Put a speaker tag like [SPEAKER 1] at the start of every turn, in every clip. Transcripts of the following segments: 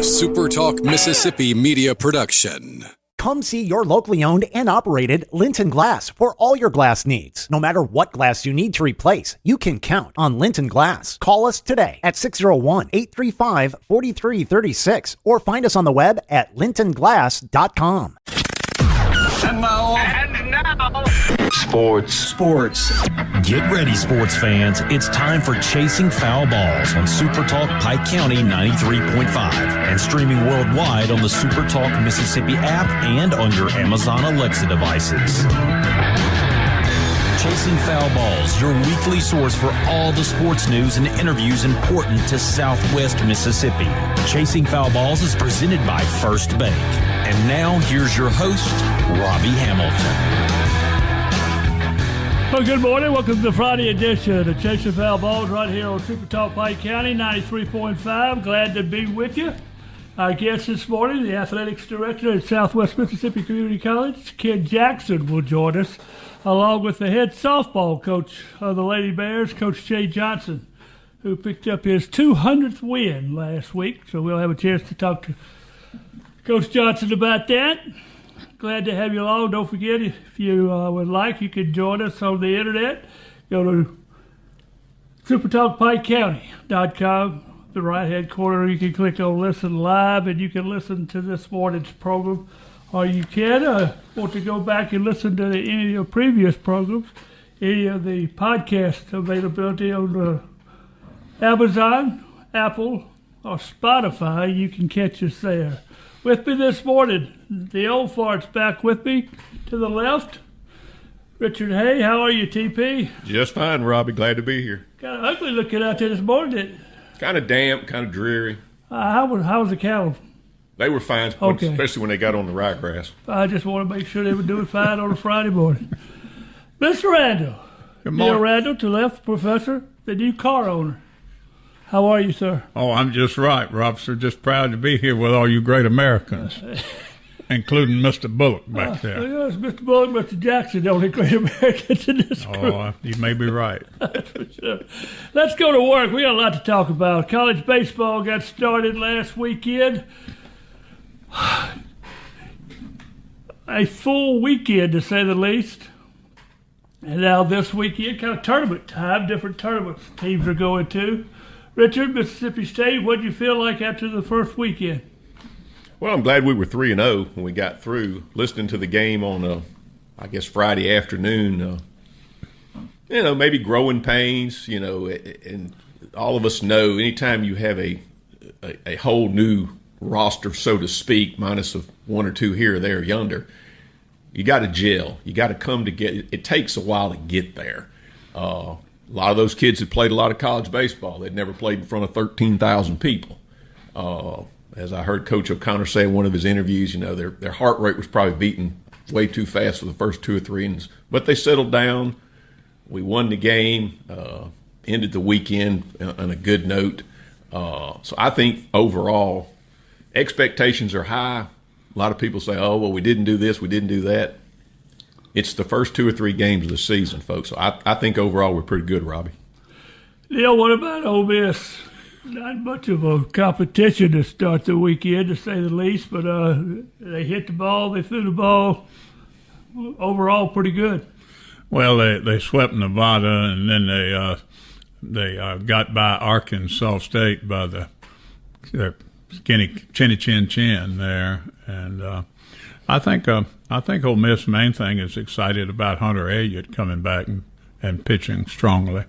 [SPEAKER 1] SuperTalk Mississippi media production.
[SPEAKER 2] Come see your locally owned and operated Linton Glass for all your glass needs. No matter what glass you need to replace, you can count on Linton Glass. Call us today at 601-835-4336 or find us on the web at lintonglass.com.
[SPEAKER 3] And now, Sports.
[SPEAKER 4] Get ready, sports fans. It's time for Chasing Foul Balls on SuperTalk Pike County 93.5 and streaming worldwide on the SuperTalk Mississippi app and on your Amazon Alexa devices. Chasing Foul Balls, your weekly source for all the sports news and interviews important to Southwest Mississippi. Chasing Foul Balls is presented by First Bank. And now, here's your host, Robbie Hamilton.
[SPEAKER 5] Well, good morning. Welcome to the Friday edition of Chasing Foul Balls right here on SuperTalk Pike County 93.5. Glad to be with you. Our guest this morning, the athletics director at Southwest Mississippi Community College, Ken Jackson, will join us, along with the head softball coach of the Lady Bears, Coach Shea Johnson, who picked up his 200th win last week. So we'll have a chance to talk to Coach Johnson about that. Glad to have you along. Don't forget, if you would like, you can join us on the internet. Go to supertalkpikecounty.com. The right-hand corner, you can click on Listen Live, and you can listen to this morning's program. Or you can want to go back and listen to any of your previous programs, any of the podcast availability on Amazon, Apple, or Spotify. You can catch us there. With me this morning, the old fart's back with me to the left. Richard Hay, how are you, TP?
[SPEAKER 6] Just fine, Robbie. Glad to be here.
[SPEAKER 5] Kind of ugly looking out there this morning.
[SPEAKER 6] Kind of damp, kind of dreary.
[SPEAKER 5] How was the cattle?
[SPEAKER 6] They were fine,
[SPEAKER 5] Okay.
[SPEAKER 6] Especially when they got on the ryegrass.
[SPEAKER 5] I just want to make sure they were doing fine on a Friday morning. Mr. Randall.
[SPEAKER 7] Good morning.
[SPEAKER 5] Neil Randall, to left, Professor, the new car owner. How are you, sir?
[SPEAKER 7] Oh, I'm just right, Rob. So just proud to be here with all you great Americans, including Mr. Bullock back there.
[SPEAKER 5] Yes, Mr. Bullock, Mr. Jackson, the only great Americans in this group.
[SPEAKER 7] Oh, you may be right.
[SPEAKER 5] That's for sure. Let's go to work. We got a lot to talk about. College baseball got started last weekend. A full weekend, to say the least. And now this weekend, kind of tournament time, different tournaments teams are going to. Richard, Mississippi State, what did you feel like after the first weekend?
[SPEAKER 6] Well, I'm glad we were 3-0 when we got through. Listening to the game on, Friday afternoon, maybe growing pains, and all of us know anytime you have a whole new roster, so to speak, minus of one or two here or there or yonder, you got to gel. You got to come together. It takes a while to get there. A lot of those kids had played a lot of college baseball. They'd never played in front of 13,000 people. As I heard Coach O'Connor say in one of his interviews, their heart rate was probably beating way too fast for the first 2 or 3 innings. But they settled down. We won the game, ended the weekend on a good note. So I think overall expectations are high. A lot of people say, oh, well, we didn't do this, we didn't do that. It's the first 2 or 3 games of the season, folks. So I think overall we're pretty good, Robbie.
[SPEAKER 5] Neil, what about Ole Miss? Not much of a competition to start the weekend, to say the least, but they hit the ball, they threw the ball. Overall, pretty good.
[SPEAKER 7] Well, they swept Nevada, and then they got by Arkansas State by the chinny chin chin there, and I think Ole Miss' main thing is excited about Hunter Elliott coming back and pitching strongly.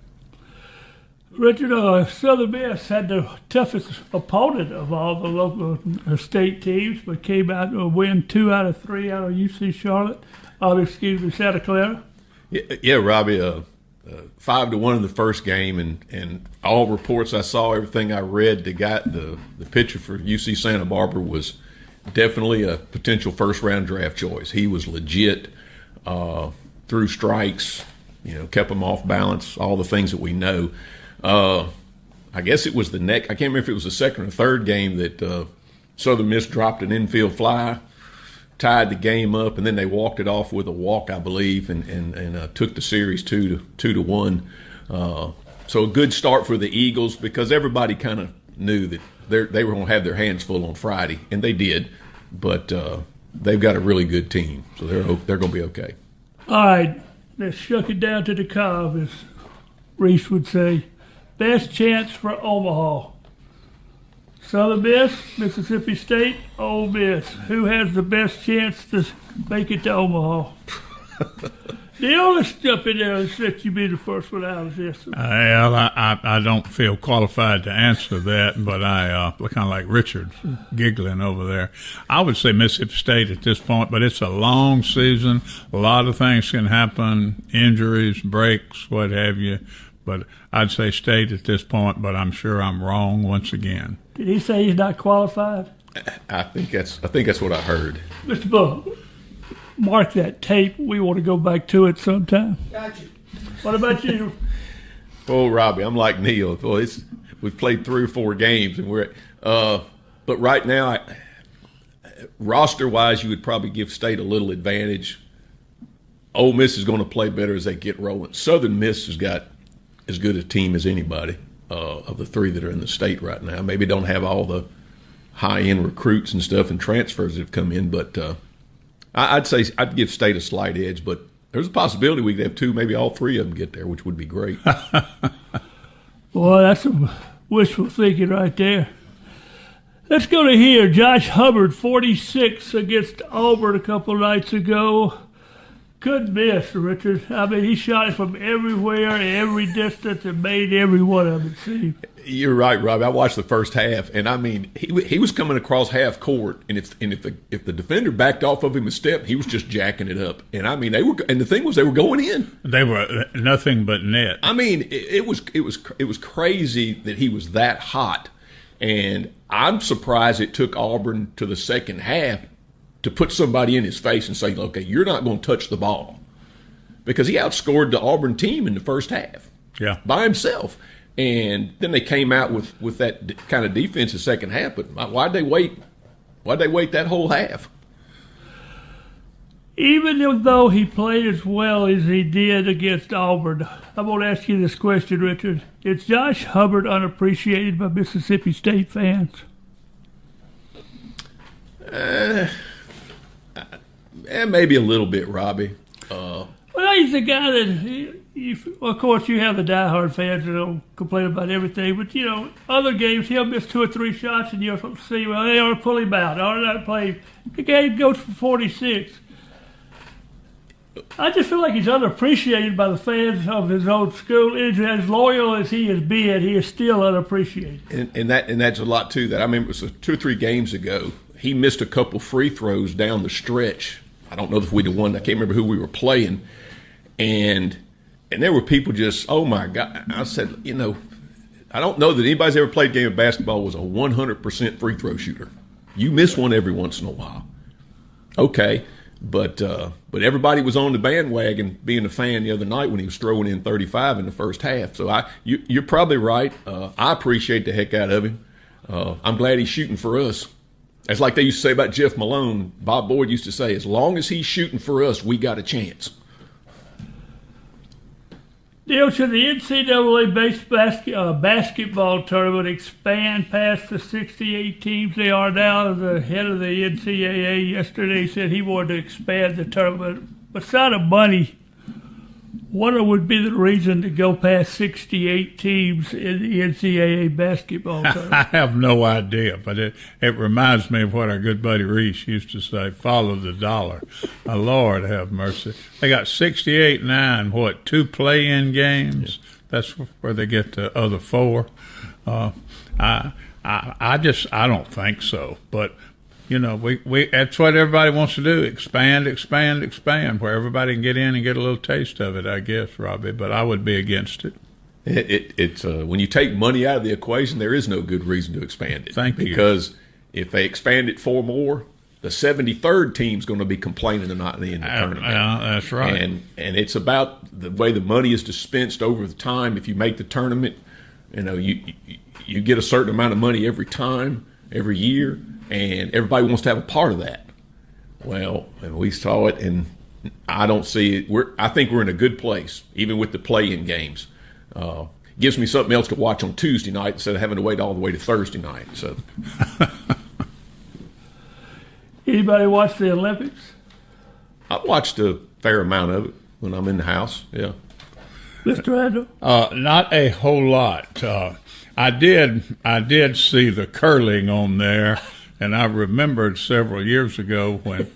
[SPEAKER 5] Richard, Southern Miss had the toughest opponent of all the local state teams, but came out to win 2 out of 3 out of UC Charlotte. Santa Clara.
[SPEAKER 6] Yeah, Robbie. 5-1 in the first game, and all reports I saw, everything I read, the pitcher for UC Santa Barbara was definitely a potential first-round draft choice. He was legit, threw strikes, kept them off balance, all the things that we know. I guess it was I can't remember if it was the second or third game that Southern Miss dropped an infield fly, tied the game up, and then they walked it off with a walk, I believe, and took the series 2-1. So a good start for the Eagles, because everybody kind of knew that they were going to have their hands full on Friday, and they did. But they've got a really good team, so they're going to be okay.
[SPEAKER 5] All right, let's shuck it down to the cob, as Reese would say. Best chance for Omaha. Southern Miss, Mississippi State, Ole Miss. Who has the best chance to make it to Omaha? Neil, let's jump in there and let you be the first one out of this.
[SPEAKER 7] Well, I don't feel qualified to answer that, but I kind of like Richard giggling over there. I would say Mississippi State at this point, but it's a long season. A lot of things can happen, injuries, breaks, what have you. But I'd say State at this point, but I'm sure I'm wrong once again.
[SPEAKER 5] Did he say he's not qualified?
[SPEAKER 6] I think that's what I heard.
[SPEAKER 5] Mr. Bull, mark that tape. We want to go back to it sometime.
[SPEAKER 8] Gotcha.
[SPEAKER 5] What about you?
[SPEAKER 6] Oh, Robbie, I'm like Neil. Boy, we've played 3 or 4 games, and but right now, roster-wise, you would probably give State a little advantage. Ole Miss is going to play better as they get rolling. Southern Miss has got as good a team as anybody of the 3 that are in the state right now. Maybe don't have all the high-end recruits and stuff and transfers that have come in, but I'd say I'd give State a slight edge, but there's a possibility we could have 2, maybe all 3 of them get there, which would be great.
[SPEAKER 5] Boy, that's some wishful thinking right there. Let's go to here. Josh Hubbard, 46 against Auburn a couple nights ago. Couldn't miss, Richard. I mean, he shot it from everywhere, every distance, and made every one of them seem.
[SPEAKER 6] You're right, Robbie. I watched the first half, and I mean, he was coming across half court, and if the defender backed off of him a step, he was just jacking it up. And I mean, the thing was, they were going in.
[SPEAKER 7] They were nothing but net.
[SPEAKER 6] I mean, it was crazy that he was that hot, and I'm surprised it took Auburn to the second half to put somebody in his face and say, okay, you're not going to touch the ball. Because he outscored the Auburn team in the first half by himself. And then they came out with that kind of defense the second half. But why'd they wait? Why'd they wait that whole half?
[SPEAKER 5] Even though he played as well as he did against Auburn, I'm going to ask you this question, Richard. Is Josh Hubbard unappreciated by Mississippi State fans?
[SPEAKER 6] Maybe a little bit, Robbie.
[SPEAKER 5] Well, he's the guy that, of course, you have the diehard fans that don't complain about everything, but, other games he'll miss 2 or 3 shots and you'll see, well, they ought to pull him out. They ought to not play. The game goes for 46. I just feel like he's unappreciated by the fans of his own school. As loyal as he has been, he is still unappreciated.
[SPEAKER 6] And that's a lot to that. I mean, it was 2 or 3 games ago. He missed a couple free throws down the stretch. I don't know if we'd have won. I can't remember who we were playing. And there were people just, oh, my God. I said, I don't know that anybody's ever played a game of basketball was a 100% free throw shooter. You miss one every once in a while. Okay. But everybody was on the bandwagon being a fan the other night when he was throwing in 35 in the first half. So you're probably right. I appreciate the heck out of him. I'm glad he's shooting for us. It's like they used to say about Jeff Malone. Bob Boyd used to say, as long as he's shooting for us, we got a chance.
[SPEAKER 5] Neil, should the NCAA-based basketball tournament expand past the 68 teams they are now? The head of the NCAA yesterday said he wanted to expand the tournament. Beside of money, what would be the reason to go past 68 teams in the NCAA basketball tournament?
[SPEAKER 7] I have no idea, but it reminds me of what our good buddy Reese used to say, follow the dollar. My Lord have mercy. They got 68-9, 2 play-in games? Yeah. That's where they get the other 4. I don't think so, but we that's what everybody wants to do, expand, where everybody can get in and get a little taste of it, I guess, Robbie, but I would be against it.
[SPEAKER 6] It's when you take money out of the equation, there is no good reason to expand it.
[SPEAKER 7] Thank you.
[SPEAKER 6] Because if they expand it 4 more, the 73rd team's going to be complaining they're not in the tournament.
[SPEAKER 7] That's right.
[SPEAKER 6] And it's about the way the money is dispensed over the time. If you make the tournament, you get a certain amount of money every time, every year, and everybody wants to have a part of that. Well, and we saw it, and I don't see it. I think we're in a good place, even with the play-in games. gives me something else to watch on Tuesday night instead of having to wait all the way to Thursday night. So,
[SPEAKER 5] Anybody watch the Olympics?
[SPEAKER 6] I've watched a fair amount of it when I'm in the house. Yeah.
[SPEAKER 5] Mr. Randall?
[SPEAKER 7] Not a whole lot. I did see the curling on there, and I remembered several years ago when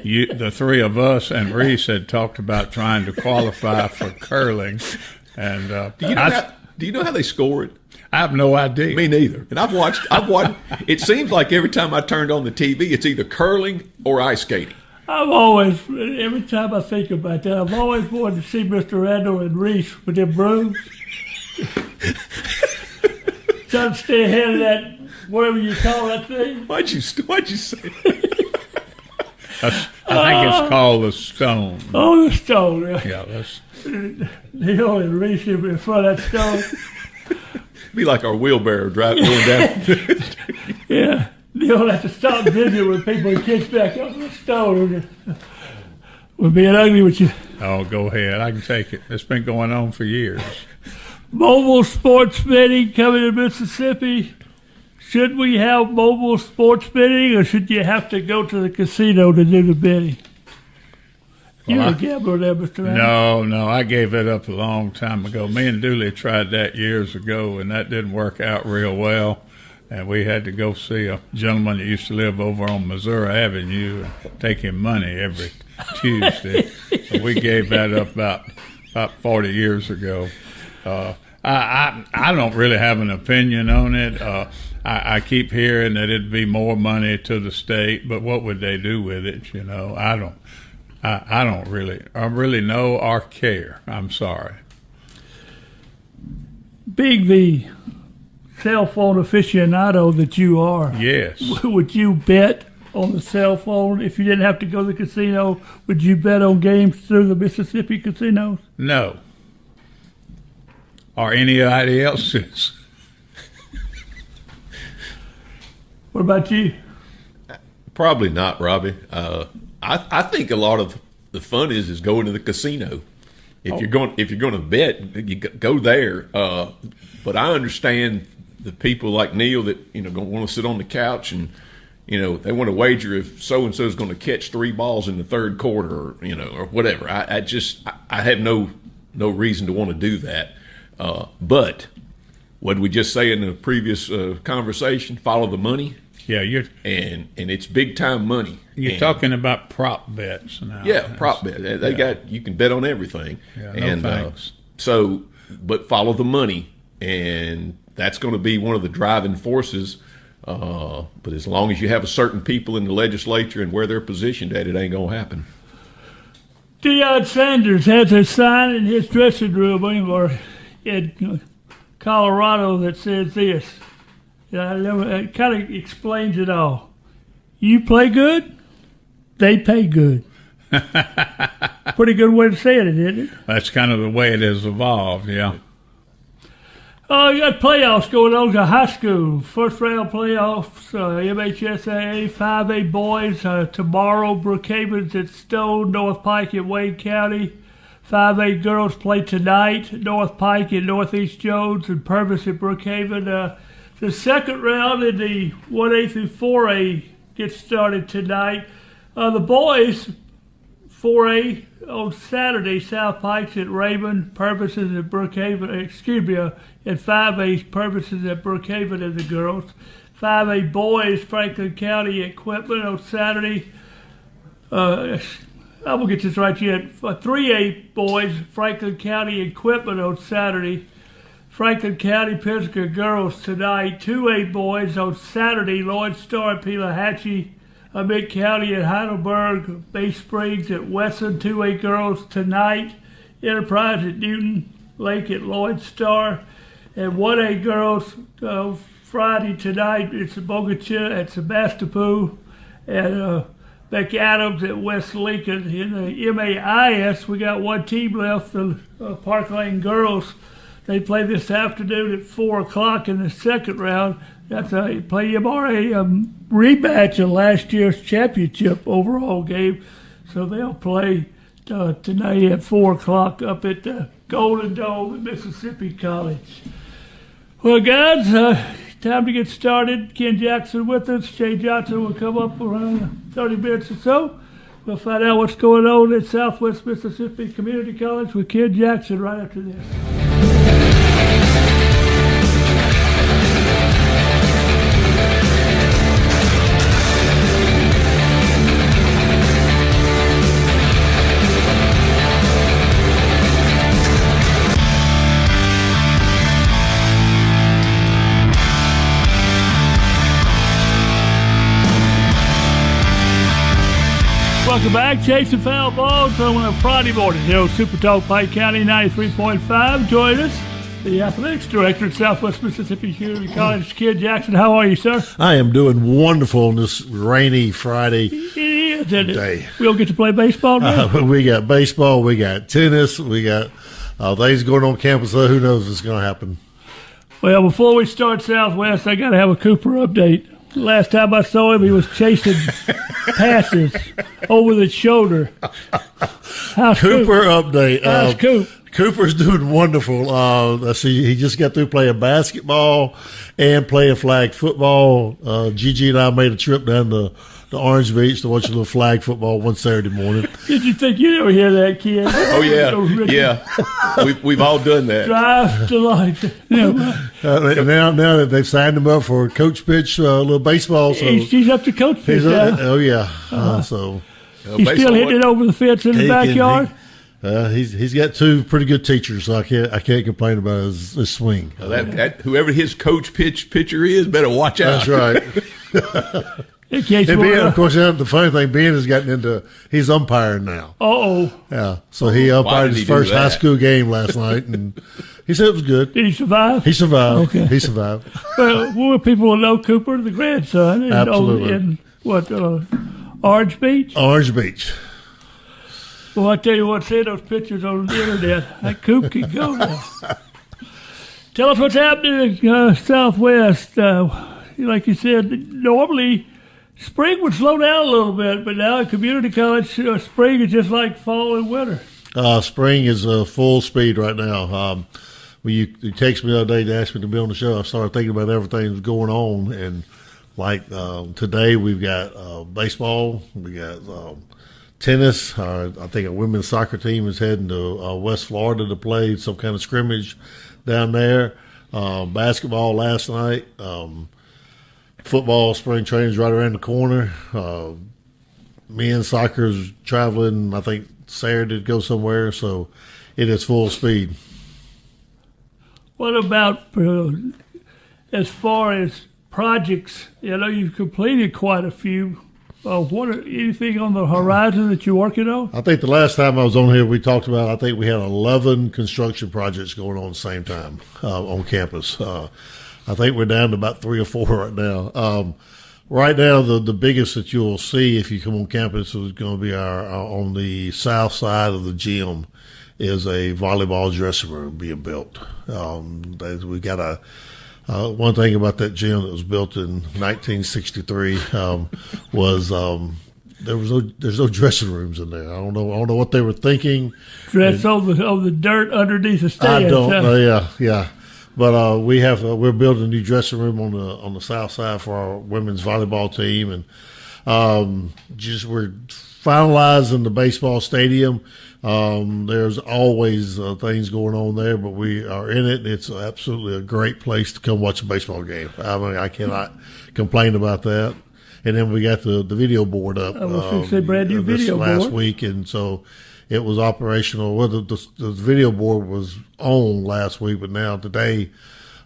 [SPEAKER 7] the three of us and Reese had talked about trying to qualify for curling. And
[SPEAKER 6] Do you know how they score it?
[SPEAKER 7] I have no idea.
[SPEAKER 6] Me neither. And I've watched. It seems like every time I turned on the TV, it's either curling or ice skating.
[SPEAKER 5] Every time I think about that, I've always wanted to see Mr. Randall and Reese with their brooms. Trying to stay ahead of that, whatever you call that thing.
[SPEAKER 6] Why'd you say that?
[SPEAKER 7] I think it's called the stone.
[SPEAKER 5] Oh, the stone.
[SPEAKER 7] Yeah, that's.
[SPEAKER 5] Neil and Reese in front of that stone.
[SPEAKER 6] Be like our wheelbarrow going down.
[SPEAKER 5] Yeah. Neil have to stop visiting with people and kids back up the stone. We're being ugly with you.
[SPEAKER 7] Oh, go ahead. I can take it. It's been going on for years.
[SPEAKER 5] Mobile sports betting coming to Mississippi. Should we have mobile sports betting, or should you have to go to the casino to do the betting? You're a gambler there, Mr. Randall.
[SPEAKER 7] No, I gave it up a long time ago. Me and Dooley tried that years ago, and that didn't work out real well. And we had to go see a gentleman that used to live over on Missouri Avenue and take him money every Tuesday. So we gave that up about 40 years ago. I don't really have an opinion on it. I keep hearing that it'd be more money to the state, but what would they do with it? You know, I don't really know or care. I'm sorry.
[SPEAKER 5] Being the cell phone aficionado that you are,
[SPEAKER 7] yes,
[SPEAKER 5] would you bet on the cell phone if you didn't have to go to the casino? Would you bet on games through the Mississippi casinos?
[SPEAKER 7] No. Or anybody else's.
[SPEAKER 5] What about you?
[SPEAKER 6] Probably not, Robbie. I think a lot of the fun is going to the casino. If you're going to bet, you go there. But I understand the people like Neil that don't want to sit on the couch and they want to wager if so and so is going to catch 3 balls in the third quarter or whatever. I have no reason to want to do that. But what did we just say in the previous conversation? Follow the money.
[SPEAKER 7] Yeah,
[SPEAKER 6] and it's big time money.
[SPEAKER 7] You're talking about prop bets now.
[SPEAKER 6] Yeah, prop bet. You can bet on everything.
[SPEAKER 7] Yeah,
[SPEAKER 6] and
[SPEAKER 7] thanks.
[SPEAKER 6] But follow the money, and that's going to be one of the driving forces. But as long as you have a certain people in the legislature and where they're positioned at, it ain't going to happen.
[SPEAKER 5] Deion Sanders has a sign in his dressing room in Colorado that says this. It kind of explains it all. You play good, they pay good. Pretty good way to say it, isn't it?
[SPEAKER 7] That's kind of the way it has evolved, yeah.
[SPEAKER 5] You got playoffs going on to high school. First round playoffs, MHSAA, 5A boys. Tomorrow, Brookhaven's at Stone, North Pike at Wayne County. 5A girls play tonight, North Pike at Northeast Jones and Purvis at Brookhaven. The second round in the 1A through 4A gets started tonight. The boys, 4A on Saturday, South Pike's at Raymond, Purvis is at Brookhaven, and 5A Purvis is at Brookhaven and the girls. 5A boys, Franklin County at Quitman on Saturday. I'm going to get this right yet. 3A boys, Franklin County and Quitman on Saturday. Franklin County Pisgah girls tonight. 2A boys on Saturday, Lloyd Star at Pelahatchie. Mid County at Heidelberg. Bay Springs at Wesson. 2A girls tonight. Enterprise at Newton. Lake at Lloyd Star. And 1A girls Friday tonight. It's Bogachill at Sebastopol. And Becky Adams at West Lincoln. In the MAIS, we got one team left, the Park Lane girls. They play this afternoon at 4 o'clock in the second round. That's a play MRA rematch of last year's championship overall game. So they'll play tonight at 4 o'clock up at Golden Dome at Mississippi College. Well, guys, time to get started. Ken Jackson with us. Shea Johnson will come up around 30 minutes or so. We'll find out what's going on at Southwest Mississippi Community College with Ken Jackson right after this. Welcome back. Chasing Foul Balls on a Friday morning here on SuperTalk Pike County 93.5. Join us, the athletics director at Southwest Mississippi Community College, Ken Jackson. How are you, sir?
[SPEAKER 8] I am doing wonderful on this rainy Friday
[SPEAKER 5] day. We'll get to play baseball now.
[SPEAKER 8] We got baseball, we got tennis, we got things going on campus. So who knows what's going to happen?
[SPEAKER 5] Well, before we start Southwest, I got to have a Cooper update. Last time I saw him, he was chasing passes over the shoulder. How's
[SPEAKER 8] Cooper update.
[SPEAKER 5] How's Coop?
[SPEAKER 8] Cooper's doing wonderful. Let's see, he just got through playing basketball and playing flag football. Gigi and I made a trip down to Orange Beach to watch a little flag football one Saturday morning.
[SPEAKER 5] Did you think you'd ever hear that, kid?
[SPEAKER 6] Oh, yeah. We've all done that.
[SPEAKER 5] Drive to life.
[SPEAKER 8] Now that they've signed him up for coach pitch, a little baseball. So
[SPEAKER 5] he's up to coach pitch now.
[SPEAKER 8] Oh, yeah. So
[SPEAKER 5] he's still hitting it over the fence in the backyard?
[SPEAKER 8] He's got two pretty good teachers, so I can't complain about his swing.
[SPEAKER 6] Whoever his coach pitcher is, better watch out.
[SPEAKER 8] That's right.
[SPEAKER 5] In case
[SPEAKER 8] of course, the funny thing, Ben has gotten into he's umpiring now. Yeah, so he umpired his first high school game last night, and he said it was good.
[SPEAKER 5] Did he survive?
[SPEAKER 8] He survived.
[SPEAKER 5] Okay.
[SPEAKER 8] He survived.
[SPEAKER 5] Well, more people will know Cooper, the grandson.
[SPEAKER 8] Absolutely.
[SPEAKER 5] In Orange Beach?
[SPEAKER 8] Orange Beach.
[SPEAKER 5] Well, I tell you what, seeing those pictures on the internet, that Coop can go now. Tell us what's happening in Southwest. Like you said, normally spring would slow down a little bit, but now at community college, spring is just like fall and winter.
[SPEAKER 8] Spring is full speed right now. When you texted me the other day to ask me to be on the show, I started thinking about everything that's going on. And like today, we've got baseball, we got tennis. I think a women's soccer team is heading to West Florida to play some kind of scrimmage down there. Basketball last night. Football spring training is right around the corner. Men's soccer is traveling, I think, Saturday to go somewhere, so it is full speed.
[SPEAKER 5] What about as far as projects? I know you've completed quite a few. Anything on the horizon that you're working on? I
[SPEAKER 8] think the last time I was on here, we talked about, I think we had 11 construction projects going on at the same time on campus. I think we're down to about 3 or 4 right now. Right now, the biggest that you'll see if you come on campus is going to be our on the south side of the gym is a volleyball dressing room being built. We got one thing about that gym that was built in 1963 was there's no dressing rooms in there. I don't know what they were thinking.
[SPEAKER 5] Dress on the dirt underneath the stands.
[SPEAKER 8] I don't know. Yeah. But we're building a new dressing room on the south side for our women's volleyball team, and we're finalizing the baseball stadium. There's always things going on there, but we are in it. It's absolutely a great place to come watch a baseball game. I mean, I cannot complain about that. And then we got the video board up.
[SPEAKER 5] I was going to say brand new video board
[SPEAKER 8] last week, and so it was operational. Well, the video board was on last week, but now today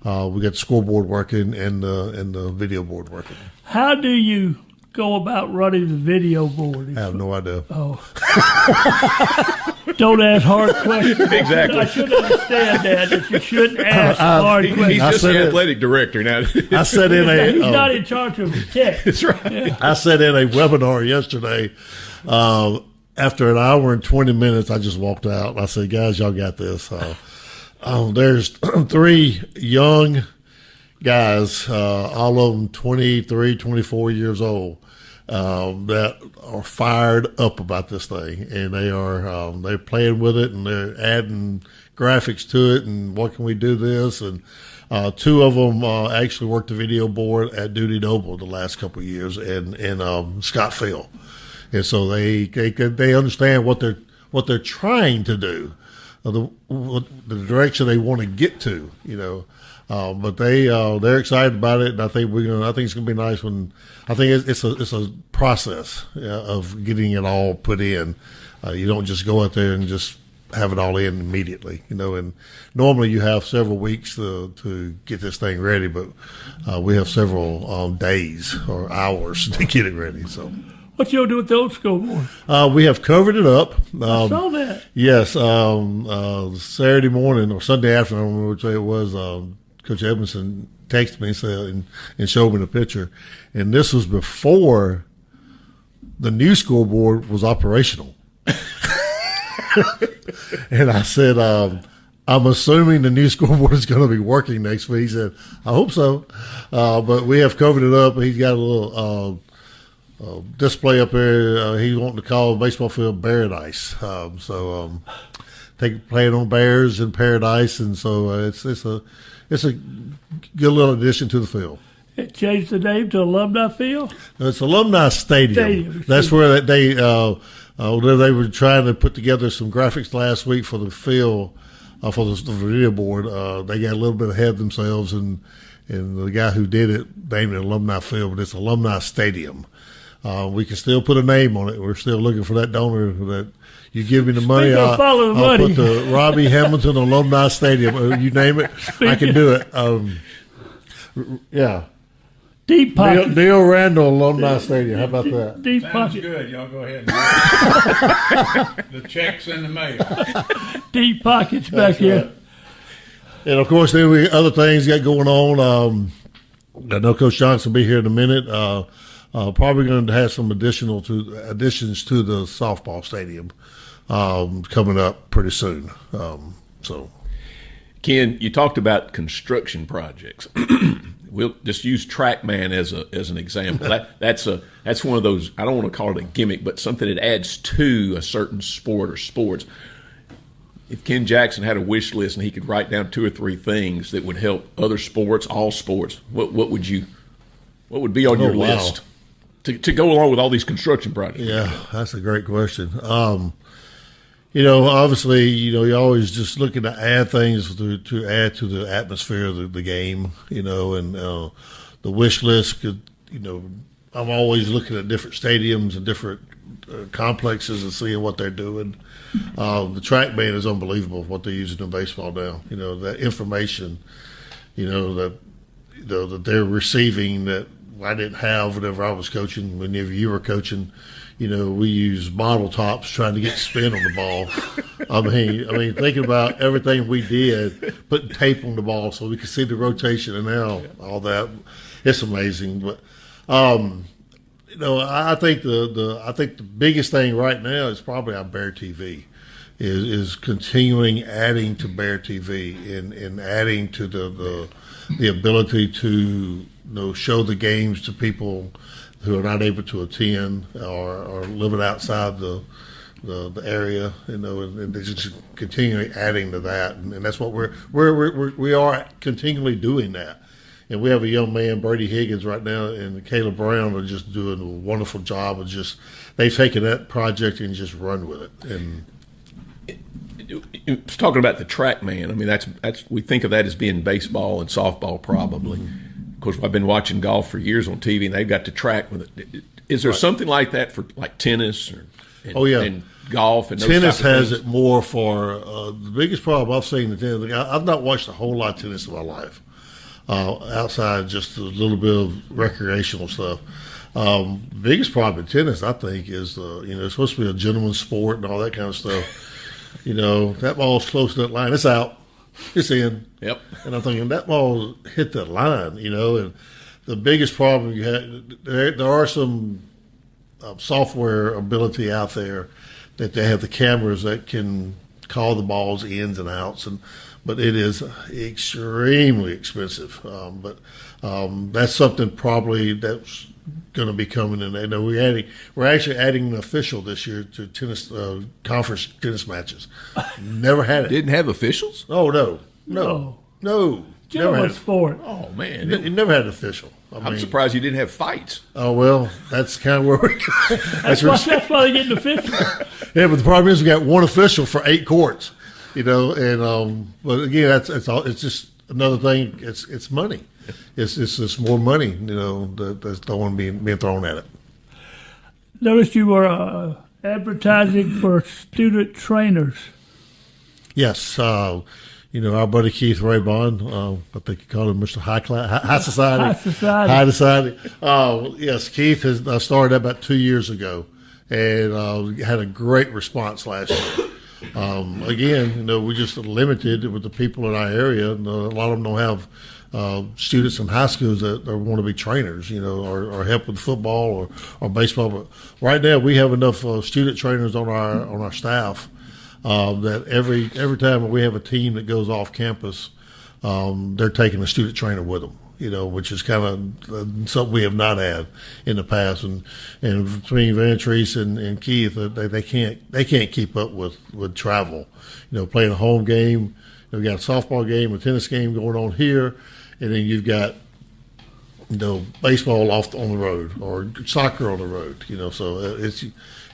[SPEAKER 8] we got the scoreboard working and the video board working.
[SPEAKER 5] How do you go about running the video board?
[SPEAKER 8] I have no idea.
[SPEAKER 5] Oh. Don't ask hard questions.
[SPEAKER 6] Exactly.
[SPEAKER 5] I should understand that you shouldn't ask hard questions.
[SPEAKER 6] He's just the athletic director now.
[SPEAKER 8] I sat in
[SPEAKER 5] He's not in charge of the tech.
[SPEAKER 6] That's right.
[SPEAKER 5] Yeah.
[SPEAKER 8] I sat in a webinar yesterday. After an hour and 20 minutes, I just walked out. I said, guys, y'all got this. There's 3 young guys, all of them 23, 24 years old, that are fired up about this thing, and they're playing with it, and they're adding graphics to it and what can we do this. And two of them actually worked the video board at Duty Noble the last couple of years and Scott Field. And so they understand what they're trying to do, the direction they want to get to, but they're excited about it, and I think it's gonna be nice when I think it's a process of getting it all put in. You don't just go out there and just have it all in immediately, and normally you have several weeks to get this thing ready, but we have several days or hours to get it ready. So.
[SPEAKER 5] What you gonna do with the old school board?
[SPEAKER 8] We have covered it up.
[SPEAKER 5] I saw that.
[SPEAKER 8] Yes, Saturday morning or Sunday afternoon, I don't remember which way it was. Coach Edmondson texted me and showed me the picture, and this was before the new scoreboard was operational. And I said, I'm assuming the new scoreboard is going to be working next week. He said, I hope so. But we have covered it up. He's got a little display up there. He's wanting to call the baseball field Paradise. Playing on Bears in Paradise, and so it's a good little addition to the field.
[SPEAKER 5] It changed the name to Alumni Field?
[SPEAKER 8] It's Alumni Stadium. That's where they were trying to put together some graphics last week for the field, for the video board. They got a little bit ahead of themselves, and the guy who did it named it Alumni Field, but it's Alumni Stadium. We can still put a name on it. We're still looking for that donor that you give me the money. I'll put the Robbie Hamilton Alumni Stadium. You name it, I can do it. Yeah.
[SPEAKER 5] Deep pockets.
[SPEAKER 8] Neil Randall Alumni Stadium. How about that?
[SPEAKER 5] Deep
[SPEAKER 7] Sounds
[SPEAKER 5] pockets.
[SPEAKER 7] good. Y'all go ahead. The check's in the mail.
[SPEAKER 5] Deep pockets back here.
[SPEAKER 8] Right. And, of course, then other things got going on. I know Coach Johnson will be here in a minute. Probably going to have some additions to the softball stadium coming up pretty soon.
[SPEAKER 6] Ken, you talked about construction projects. We'll just use TrackMan as an example. That's one of those, I don't want to call it a gimmick, but something that adds to a certain sport or sports. If Ken Jackson had a wish list and he could write down 2 or 3 things that would help other sports, all sports, what would be on your list to go along with all these construction projects?
[SPEAKER 8] Yeah, that's a great question. Obviously, you're always just looking to add things to add to the atmosphere of the game, and the wish list could, I'm always looking at different stadiums and different complexes and seeing what they're doing. The TrackMan is unbelievable what they're using in baseball now. That information, that they're receiving that I didn't have whenever I was coaching, whenever you were coaching. We use model tops trying to get spin on the ball. I mean, thinking about everything we did, putting tape on the ball so we could see the rotation and now all that. It's amazing. But, I think the biggest thing right now is probably our Bear TV is continuing adding to Bear TV and adding to the ability to show the games to people who are not able to attend or living outside the area, and they just continually adding to that, and that's what we are continually doing that. And we have a young man, Brady Higgins, right now, and Caleb Brown are just doing a wonderful job of they've taken that project and just run with it. And
[SPEAKER 6] it's talking about the TrackMan. I mean, that's we think of that as being baseball and softball probably. Of course, I've been watching golf for years on TV, and they've got the track with it. Is there something like that for like tennis and golf? And
[SPEAKER 8] tennis has it more for the biggest problem I've seen in tennis. I've not watched a whole lot of tennis in my life, outside just a little bit of recreational stuff. The biggest problem in tennis, I think, is it's supposed to be a gentleman's sport and all that kind of stuff. That ball's close to that line. It's out. It's in.
[SPEAKER 6] Yep.
[SPEAKER 8] And I'm thinking that ball hit that line, and the biggest problem you have, there are some software ability out there that they have the cameras that can call the balls ins and outs, but it is extremely expensive. But that's something probably that's going to be coming in. You know, we're actually adding an official this year to tennis conference tennis matches. Never had it.
[SPEAKER 6] Didn't have officials?
[SPEAKER 8] Oh no.
[SPEAKER 5] Gentleman's sport.
[SPEAKER 6] Oh man,
[SPEAKER 8] You never had an official.
[SPEAKER 6] I'm surprised you didn't have fights.
[SPEAKER 8] Oh well, that's kind of where we.
[SPEAKER 5] That's why they get an official.
[SPEAKER 8] Yeah, but the problem is we got one official for 8 courts. You know, and but again, it's just another thing. It's money. It's just more money. You know, that's the one being thrown at it.
[SPEAKER 5] Noticed you were advertising for student trainers.
[SPEAKER 8] Yes, you know, our buddy Keith Raybon, I think you call him Mr. High Society. Yes, Keith has started about 2 years ago, and had a great response last year. Again, you know, we're just limited with the people in our area, and a lot of them don't have students in high schools that want to be trainers, you know, or help with football or baseball. But right now, we have enough student trainers on our staff that every time we have a team that goes off campus, they're taking a student trainer with them. You know, which is kind of something we have not had in the past, and between Van Treese and Keith, they can't keep up with travel. You know, playing a home game, we got a softball game, a tennis game going on here, and then you've got, you know, baseball off on the road or soccer on the road. You know, so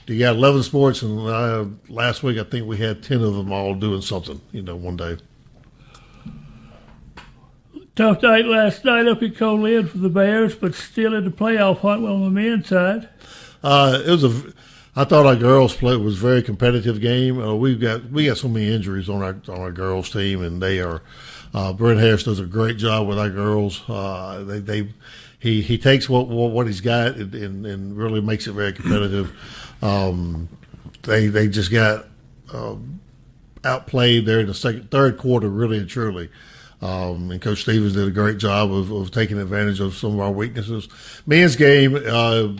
[SPEAKER 8] you got 11 sports, and last week I think we had 10 of them all doing something. You know, one day.
[SPEAKER 5] Tough night last night up in Colin for the Bears, but still in the playoff hunt on the men's side.
[SPEAKER 8] I thought our girls' play was a very competitive game. We got so many injuries on our girls' team, and they are. Brent Harris does a great job with our girls. He takes what he's got and really makes it very competitive. They just got outplayed there in the third quarter, really and truly. And Coach Stevens did a great job of taking advantage of some of our weaknesses. Men's game, I'll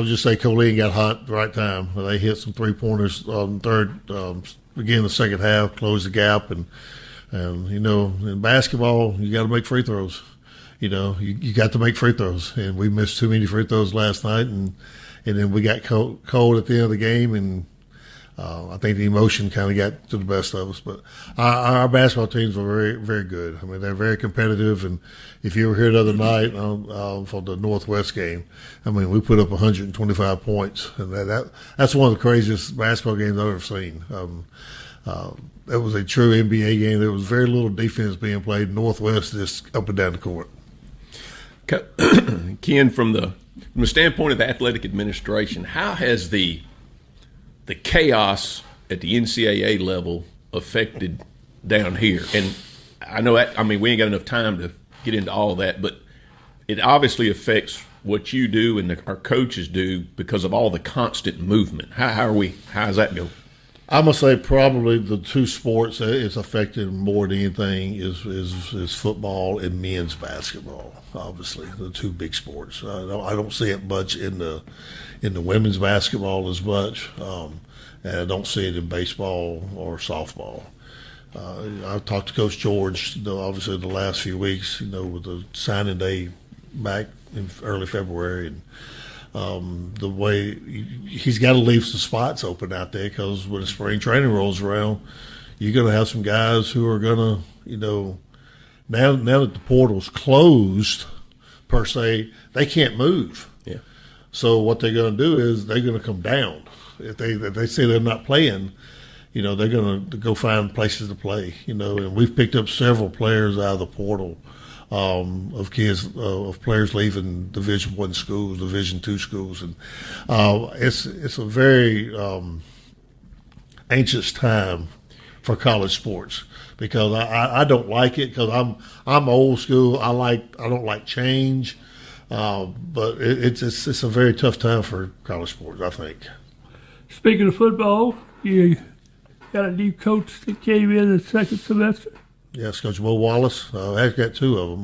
[SPEAKER 8] just say Colleen got hot at the right time. They hit some 3-pointers on third, beginning the second half, closed the gap. And you know, in basketball, you got to make free throws. You know, you got to make free throws. And we missed too many free throws last night. And then we got cold at the end of the game, and I think the emotion kind of got to the best of us. But our basketball teams are very, very good. I mean, they're very competitive. And if you were here the other night for the Northwest game, I mean, we put up 125 points. And that's one of the craziest basketball games I've ever seen. That was a true NBA game. There was very little defense being played. Northwest just up and down the court.
[SPEAKER 6] Ken, from the standpoint of the athletic administration, how has the chaos at the NCAA level affected down here? And I know that, I mean, we ain't got enough time to get into all that, but it obviously affects what you do and our coaches do because of all the constant movement. How does that go?
[SPEAKER 8] I'm gonna say probably the two sports that it's affected more than anything is football and men's basketball. Obviously, the two big sports. I don't see it much in the women's basketball as much, and I don't see it in baseball or softball. I've talked to Coach George, you know, obviously the last few weeks, you know, with the signing day back in early February, and the way he's got to leave some spots open out there, because when the spring training rolls around, you're going to have some guys who are going to, you know, now that the portal's closed, per se, they can't move.
[SPEAKER 6] Yeah.
[SPEAKER 8] So what they're going to do is they're going to come down. If they say they're not playing, you know, they're going to go find places to play, you know, and we've picked up several players out of the portal. Of kids, of players leaving Division I schools, Division II schools, and it's a very anxious time for college sports, because I don't like it, because I'm old school. I don't like change, but it's a very tough time for college sports, I think.
[SPEAKER 5] Speaking of football, you got a new coach that came in the second semester.
[SPEAKER 8] Yes, Coach Bo Wallace. I've got two of them.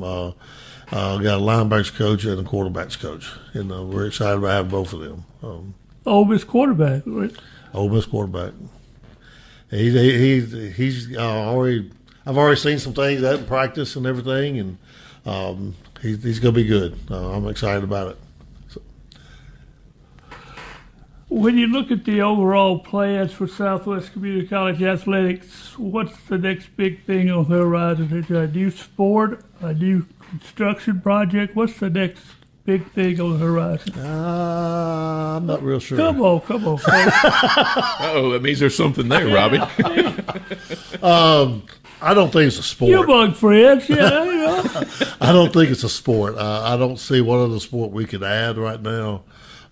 [SPEAKER 8] Got a linebackers coach and a quarterbacks coach, and we're excited about having both of them.
[SPEAKER 5] Ole Miss quarterback, right?
[SPEAKER 8] Ole Miss quarterback. He's already. I've already seen some things out in practice and everything, and he's going to be good. I'm excited about it. So.
[SPEAKER 5] When you look at the overall plans for Southwest Community College athletics, what's the next big thing on the horizon? Is there a new sport, a new construction project? What's the next big thing on the horizon?
[SPEAKER 8] I'm not real sure.
[SPEAKER 5] Come on.
[SPEAKER 6] Oh, that means there's something there, Robbie.
[SPEAKER 8] I don't think it's a sport.
[SPEAKER 5] You among friends, yeah.
[SPEAKER 8] I don't think it's a sport. I don't see what other sport we could add right now.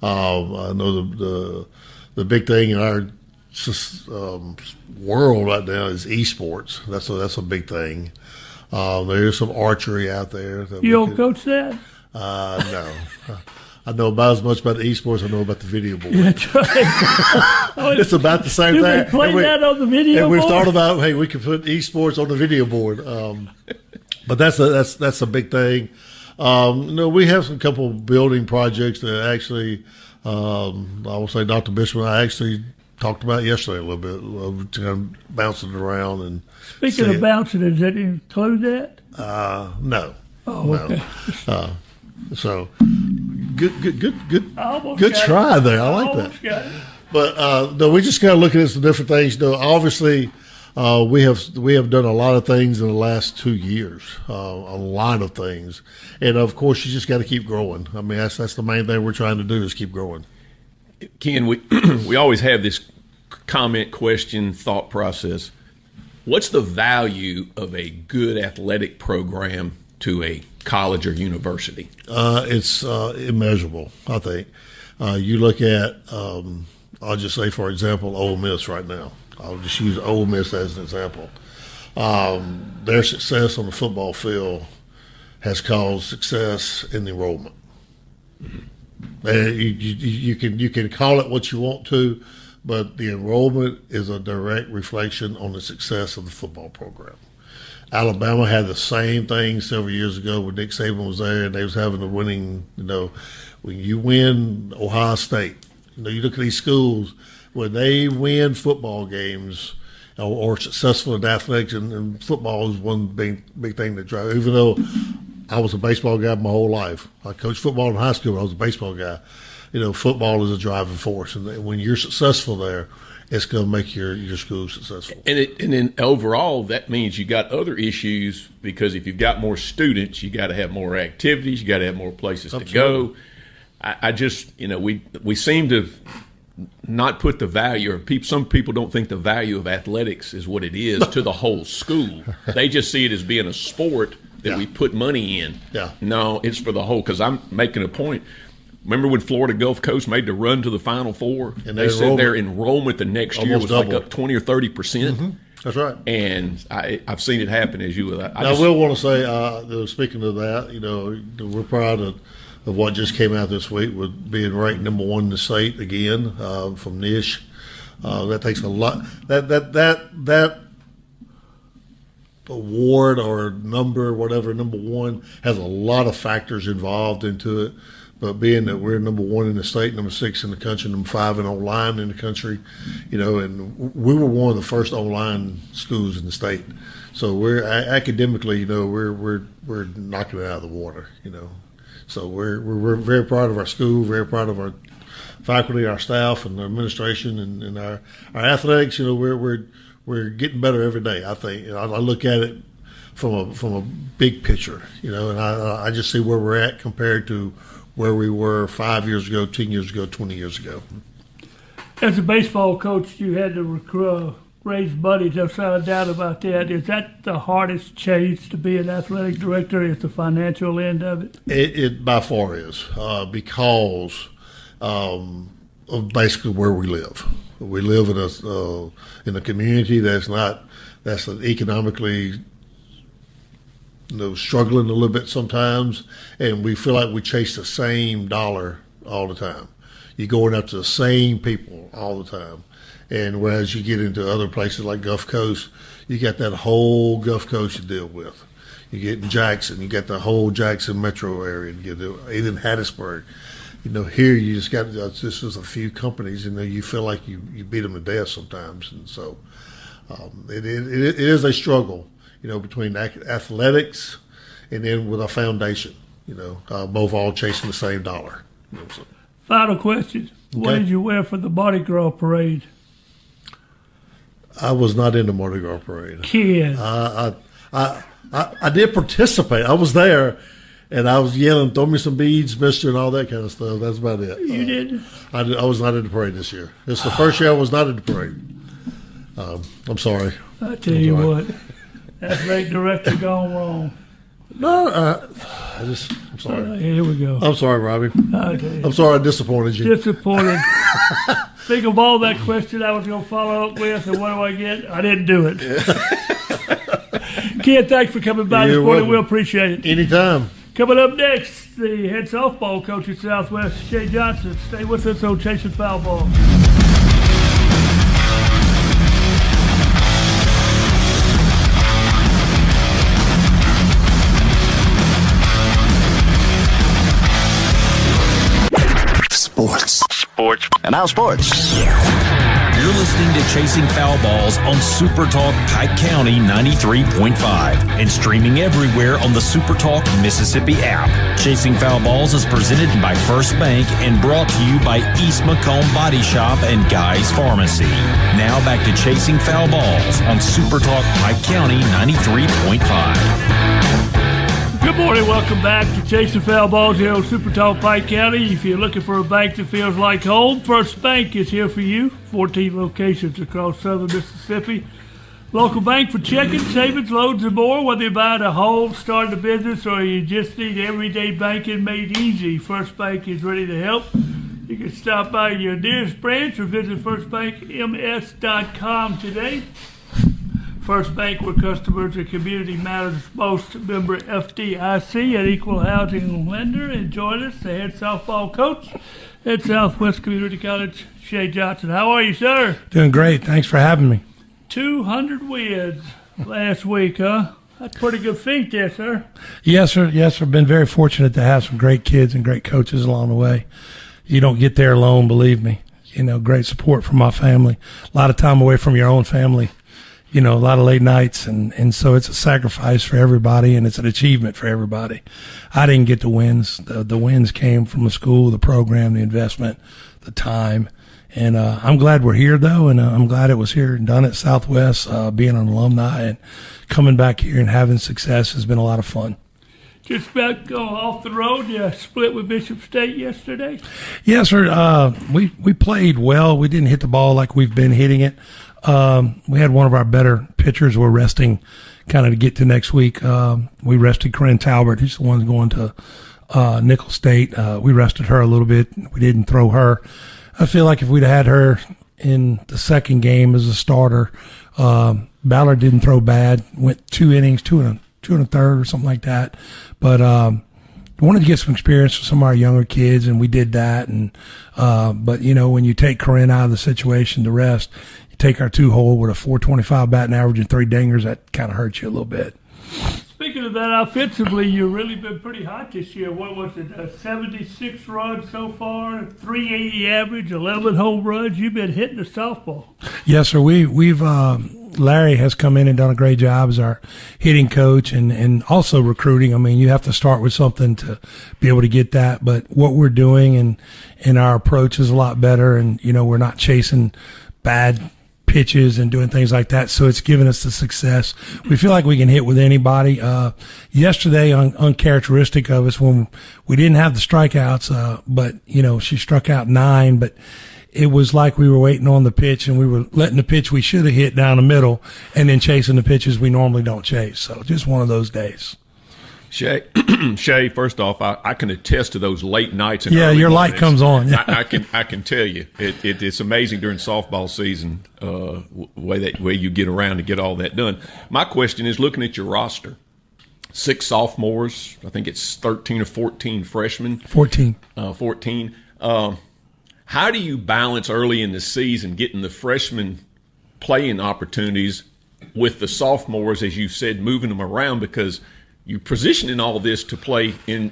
[SPEAKER 8] I know the big thing in our world right now is esports. That's a big thing. There's some archery out there.
[SPEAKER 5] You don't coach that?
[SPEAKER 8] No. I know about as much about the esports as I know about the video board.
[SPEAKER 5] That's right.
[SPEAKER 8] It's about the same
[SPEAKER 5] you
[SPEAKER 8] thing.
[SPEAKER 5] You play that on the video
[SPEAKER 8] and
[SPEAKER 5] board?
[SPEAKER 8] we've thought about, hey, we could put esports on the video board. But that's a big thing. We have some couple building projects that actually, I will say Dr. Bishop and I actually talked about yesterday a little bit, kind of bouncing it around. And
[SPEAKER 5] Speaking of bouncing, does that include that?
[SPEAKER 8] No.
[SPEAKER 5] Oh, okay.
[SPEAKER 8] No. So good
[SPEAKER 5] got
[SPEAKER 8] try
[SPEAKER 5] it.
[SPEAKER 8] there. I like that. But no, we just got to look at some different things. Obviously, we have done a lot of things in the last 2 years, a lot of things, and of course, you just got to keep growing. I mean, that's the main thing we're trying to do is keep growing.
[SPEAKER 6] Ken, we always have this comment, question, thought process. What's the value of a good athletic program to a college or university?
[SPEAKER 8] It's immeasurable, I think. You look at, I'll just say, for example, Ole Miss right now. I'll just use Ole Miss as an example. Their success on the football field has caused success in enrollment. You can call it what you want to, but the enrollment is a direct reflection on the success of the football program. Alabama had the same thing several years ago when Nick Saban was there, and they was having a winning, when you win Ohio State, you look at these schools, when they win football games or successful in athletics, and football is one big thing that drives. Even though I was a baseball guy my whole life, I coached football in high school, but I was a baseball guy. Football is a driving force, and when you're successful there, it's going to make your school successful.
[SPEAKER 6] And then overall, that means you got other issues, because if you've got more students, you got to have more activities, you got to have more places to go. I just, we seem to not put the value, or some people don't think the value of athletics is what it is to the whole school. They just see it as being a sport that we put money in.
[SPEAKER 8] Yeah.
[SPEAKER 6] No, it's for the whole, because I'm making a point. Remember when Florida Gulf Coast made the run to the Final Four? And they said their enrollment the next year was like up 20 or 30%.
[SPEAKER 8] Mm-hmm. That's right.
[SPEAKER 6] And I've seen it happen, as you will.
[SPEAKER 8] I will want to say, speaking of that, we're proud of what just came out this week with being ranked number one in the state again from NISH. That takes a lot. That award or number, whatever, number one, has a lot of factors involved into it. But being that we're number one in the state, number 6 in the country, number 5 in online in the country, and we were one of the first online schools in the state. So we're academically, we're knocking it out of the water, So we're very proud of our school, very proud of our faculty, our staff, and our administration, and our athletics. We're getting better every day. I think I look at it from a big picture, and I just see where we're at compared to where we were 5 years ago, 10 years ago, 20 years ago.
[SPEAKER 5] As a baseball coach, you had to raise money. There's no doubt about that. Is that the hardest change to be an athletic director, is the financial end of it?
[SPEAKER 8] It by far is, because of basically where we live. We live in a community that's economically struggling a little bit sometimes, and we feel like we chase the same dollar all the time. You're going after the same people all the time. And whereas you get into other places like Gulf Coast, you got that whole Gulf Coast to deal with. You get in Jackson, you got the whole Jackson metro area, even Hattiesburg. Here you just got just a few companies, you feel like you beat them to death sometimes. And so it is a struggle, between athletics and then with a foundation. both all chasing the same dollar.
[SPEAKER 5] Final question. What
[SPEAKER 8] Okay.
[SPEAKER 5] did you wear for the Mardi Gras parade?
[SPEAKER 8] I was not in the Mardi Gras parade.
[SPEAKER 5] Kid.
[SPEAKER 8] I did participate. I was there, and I was yelling, "Throw me some beads, mister," and all that kind of stuff. That's about it.
[SPEAKER 5] You didn't?
[SPEAKER 8] I was not in the parade this year. It's the first year I was not in the parade. I'm sorry.
[SPEAKER 5] I tell you what, athletic director gone wrong.
[SPEAKER 8] No, I'm sorry.
[SPEAKER 5] Here we go.
[SPEAKER 8] I'm sorry, Robbie.
[SPEAKER 5] Okay.
[SPEAKER 8] I'm sorry I disappointed you.
[SPEAKER 5] Disappointed. Think of all that question I was going to follow up with, and what do I get? I didn't do it. Ken, thanks for coming by this
[SPEAKER 8] You're
[SPEAKER 5] morning.
[SPEAKER 8] welcome.
[SPEAKER 5] We appreciate it.
[SPEAKER 8] Anytime.
[SPEAKER 5] Coming up next, the head softball coach at Southwest, Shea Johnson. Stay with us on Chasing Foul Ball.
[SPEAKER 9] Sports. And now sports.
[SPEAKER 4] You're listening to Chasing Foul Balls on SuperTalk Pike County 93.5 and streaming everywhere on the SuperTalk Mississippi app. Chasing Foul Balls is presented by First Bank and brought to you by East Macomb Body Shop and Guy's Pharmacy. Now back to Chasing Foul Balls on SuperTalk Pike County 93.5.
[SPEAKER 5] Good morning. Welcome back to Chasing Foul Balls here on SuperTalk Pike County. If you're looking for a bank that feels like home, First Bank is here for you. 14 locations across southern Mississippi. Local bank for checking, savings, loans, and more. Whether you're buying a home, starting a business, or you just need everyday banking made easy, First Bank is ready to help. You can stop by your nearest branch or visit firstbankms.com today. First Bank, where customers and community matters most. Member FDIC, an equal housing lender. And join us, the head softball coach at Southwest Community College, Shea Johnson. How are you, sir?
[SPEAKER 10] Doing great. Thanks for having me.
[SPEAKER 5] 200 wins last week, huh? That's a pretty good feat there, sir.
[SPEAKER 10] Yes, sir. Yes, sir. Been very fortunate to have some great kids and great coaches along the way. You don't get there alone, believe me. Great support from my family. A lot of time away from your own family. A lot of late nights, and so it's a sacrifice for everybody, and it's an achievement for everybody. I didn't get the wins. The wins came from the school, the program, the investment, the time, and I'm glad we're here, though, and I'm glad it was here and done at Southwest. Being an alumni and coming back here and having success has been a lot of fun.
[SPEAKER 5] Just about going off the road, you split with Bishop State yesterday?
[SPEAKER 10] Yes, sir. We played well. We didn't hit the ball like we've been hitting it. We had one of our better pitchers we're resting kind of to get to next week. We rested Corinne Talbert. He's the one going to Nickel State. We rested her a little bit. We didn't throw her. I feel like if we'd had her in the second game as a starter, Ballard didn't throw bad. Went 2 innings, two and a third or something like that. But wanted to get some experience with some of our younger kids, and we did that. And but when you take Corinne out of the situation to rest, you take our 2-hole with a .425 batting average and 3 dingers, that kind of hurts you a little bit.
[SPEAKER 5] Speaking of that, offensively, you've really been pretty hot this year. What was it, 76 runs so far, 380 average, 11 home runs? You've been hitting the softball.
[SPEAKER 10] Yes, sir. We've Larry has come in and done a great job as our hitting coach and also recruiting. I mean, you have to start with something to be able to get that. But what we're doing and our approach is a lot better. And, we're not chasing bad pitches and doing things like that. So it's given us the success. We feel like we can hit with anybody. Yesterday, uncharacteristic of us when we didn't have the strikeouts, but, she struck out 9, but it was like we were waiting on the pitch and we were letting the pitch we should have hit down the middle and then chasing the pitches we normally don't chase. So just one of those days.
[SPEAKER 6] Shea, first off, I can attest to those late nights. And
[SPEAKER 10] yeah, your light comes on.
[SPEAKER 6] Yeah. I can tell you, it's amazing during softball season way you get around to get all that done. My question is, looking at your roster, 6 sophomores, I think it's 13 or 14 freshmen.
[SPEAKER 10] 14.
[SPEAKER 6] 14. How do you balance early in the season getting the freshmen playing opportunities with the sophomores, as you said, moving them around because you're positioning all this to play in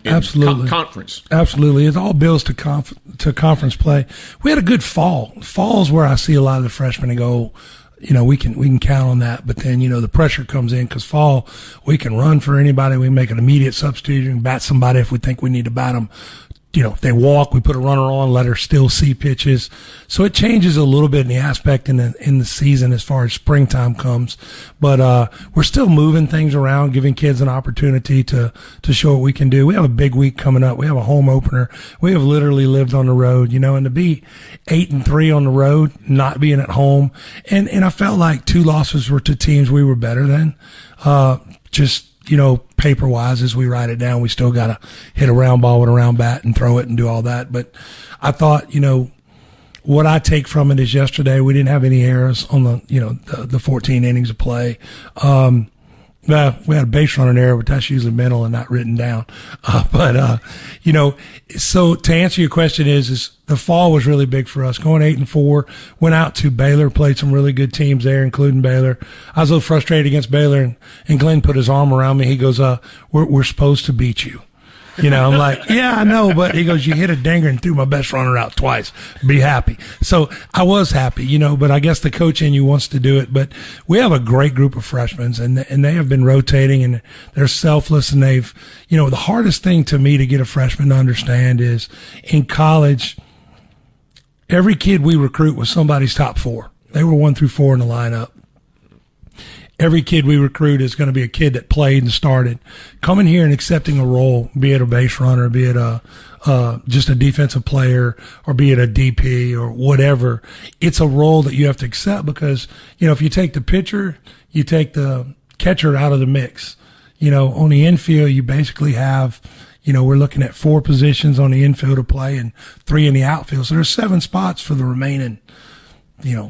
[SPEAKER 6] conference?
[SPEAKER 10] Absolutely. It all builds to conference play. We had a good fall. Fall's where I see a lot of the freshmen and go, we can count on that. But then, the pressure comes in because fall, we can run for anybody. We can make an immediate substitute and bat somebody if we think we need to bat them. If they walk, we put a runner on, let her still see pitches. So it changes a little bit in the aspect in the season as far as springtime comes. But we're still moving things around, giving kids an opportunity to show what we can do. We have a big week coming up. We have a home opener. We have literally lived on the road, and to be 8-3 on the road, not being at home. And I felt like 2 losses were to teams we were better than. Paper wise, as we write it down, we still got to hit a round ball with a round bat and throw it and do all that. But I thought, what I take from it is yesterday we didn't have any errors on the 14 innings of play. We had a base running error, but that's usually mental and not written down. So to answer your question is the fall was really big for us. Going 8-4, went out to Baylor, played some really good teams there, including Baylor. I was a little frustrated against Baylor, and Glenn put his arm around me. He goes, we're supposed to beat you. I'm like, yeah, I know, but he goes, you hit a dinger and threw my best runner out twice. Be happy. So I was happy, but I guess the coach in you wants to do it. But we have a great group of freshmen, and they have been rotating, and they're selfless, and they've, the hardest thing to me to get a freshman to understand is in college, every kid we recruit was somebody's top 4. They were 1 through 4 in the lineup. Every kid we recruit is going to be a kid that played and started. Coming here and accepting a role, be it a base runner, be it just a defensive player, or be it a DP or whatever, it's a role that you have to accept because, if you take the pitcher, you take the catcher out of the mix. On the infield, you basically have, we're looking at 4 positions on the infield to play and 3 in the outfield. So there's 7 spots for the remaining,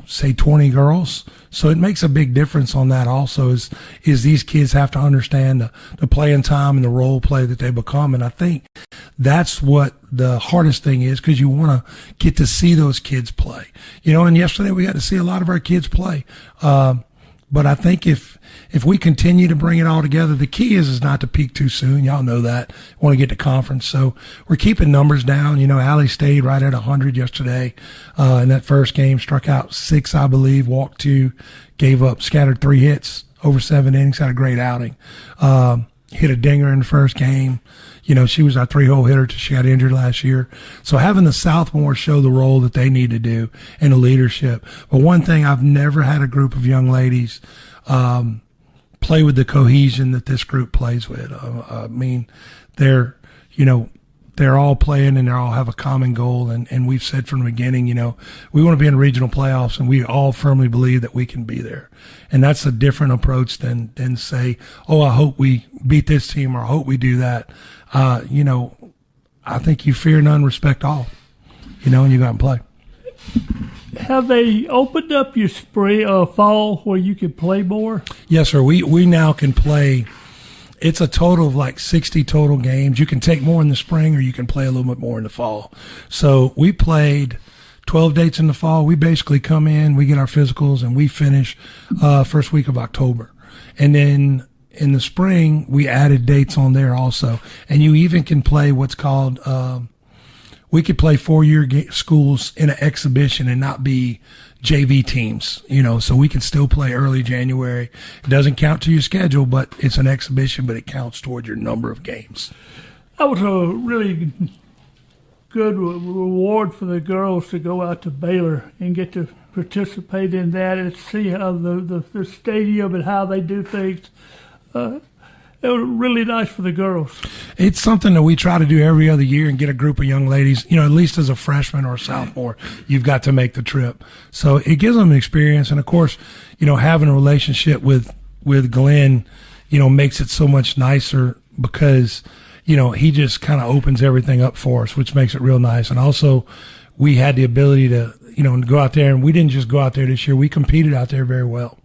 [SPEAKER 10] say 20 girls. So it makes a big difference on that also is these kids have to understand the playing time and the role play that they become. And I think that's what the hardest thing is because you want to get to see those kids play. And yesterday we got to see a lot of our kids play. But I think if we continue to bring it all together, the key is not to peak too soon. Y'all know that. Want to get to conference. So we're keeping numbers down. Allie stayed right at 100 yesterday in that first game, struck out 6, I believe, walked 2, gave up, scattered 3 hits over 7 innings, had a great outing. Hit a dinger in the first game. She was our 3-hole hitter till she got injured last year. So having the Southmore show the role that they need to do and the leadership. But one thing, I've never had a group of young ladies play with the cohesion that this group plays with. They're all playing and they all have a common goal. And we've said from the beginning, we want to be in regional playoffs, and we all firmly believe that we can be there. And that's a different approach than say, I hope we beat this team or I hope we do that. I think you fear none, respect all, and you go out and play.
[SPEAKER 5] Have they opened up your fall where you can play more?
[SPEAKER 10] Yes, sir. We now can play. It's a total of like 60 total games. You can take more in the spring or you can play a little bit more in the fall. So we played 12 dates in the fall. We basically come in, we get our physicals, and we finish first week of October. And then in the spring, we added dates on there also. And you even can play what's called we could play 4-year schools in an exhibition and not be JV teams, so we can still play early January. It doesn't count to your schedule, but it's an exhibition, but it counts toward your number of games.
[SPEAKER 5] That was a really good reward for the girls to go out to Baylor and get to participate in that and see how the stadium and how they do things. It was really nice for the girls. It's something that we try to do every other year and get a group of young ladies, at least as a freshman or a sophomore, you've got to make the trip. So it gives them an experience. And, of course, having a relationship with Glenn, makes it so much nicer because, he just kind of opens everything up for us, which makes it real nice. And also we had the ability to, go out there, and we didn't just go out there this year. We competed out there very well.